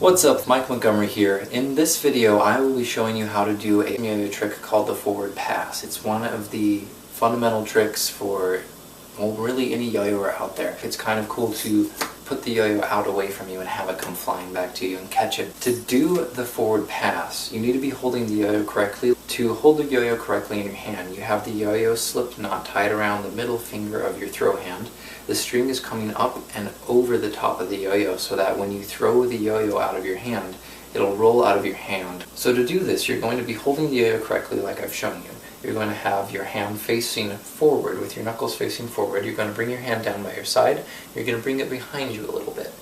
What's up, Mike Montgomery here. In this video I will be showing you how to do a yo-yo trick called the forward pass. It's one of the fundamental tricks for, well, really any yo-yoer out there. It's kind of cool to put the yo-yo out away from you and have it come flying back to you and catch it. To do the forward pass, you need to be holding the yo-yo correctly. To hold the yo-yo correctly in your hand, you have the yo-yo slip knot tied around the middle finger of your throw hand. The string is coming up and over the top of the yo-yo so that when you throw the yo-yo out of your hand, it'll roll out of your hand. So to do this, you're going to be holding the yo-yo correctly like I've shown you. You're going to have your hand facing forward with your knuckles facing forward. You're going to bring your hand down by your side. You're going to bring it behind you a little bit.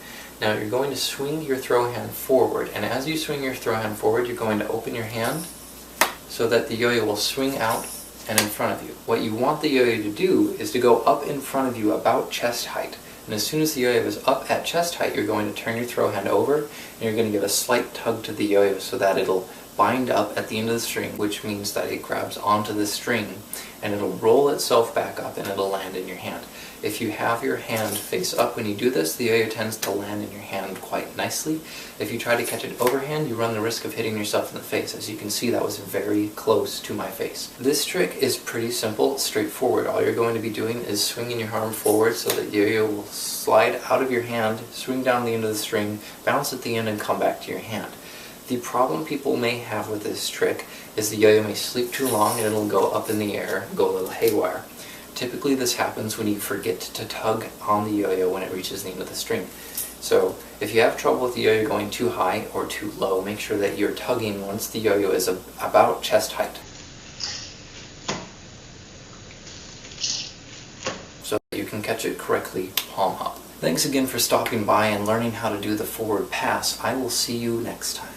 Now you're going to swing your throw hand forward, and as you swing your throw hand forward, you're going to open your hand so that the yo-yo will swing out and in front of you. What you want the yo-yo to do is to go up in front of you about chest height. And as soon as the yo-yo is up at chest height, you're going to turn your throw hand over and you're going to give a slight tug to the yo-yo so that it'll bind up at the end of the string, which means that it grabs onto the string and it'll roll itself back up and it'll land in your hand. If you have your hand face up when you do this, the yo-yo tends to land in your hand quite nicely. If you try to catch it overhand, you run the risk of hitting yourself in the face. As you can see, that was very close to my face. This trick is pretty simple, straightforward. All you're going to be doing is swinging your arm forward so that the yo-yo will slide out of your hand, swing down the end of the string, bounce at the end, and come back to your hand. The problem people may have with this trick is the yo-yo may sleep too long and it'll go up in the air and go a little haywire. Typically this happens when you forget to tug on the yo-yo when it reaches the end of the string. So if you have trouble with the yo-yo going too high or too low, make sure that you're tugging once the yo-yo is about chest height, so that you can catch it correctly palm up. Thanks again for stopping by and learning how to do the forward pass. I will see you next time.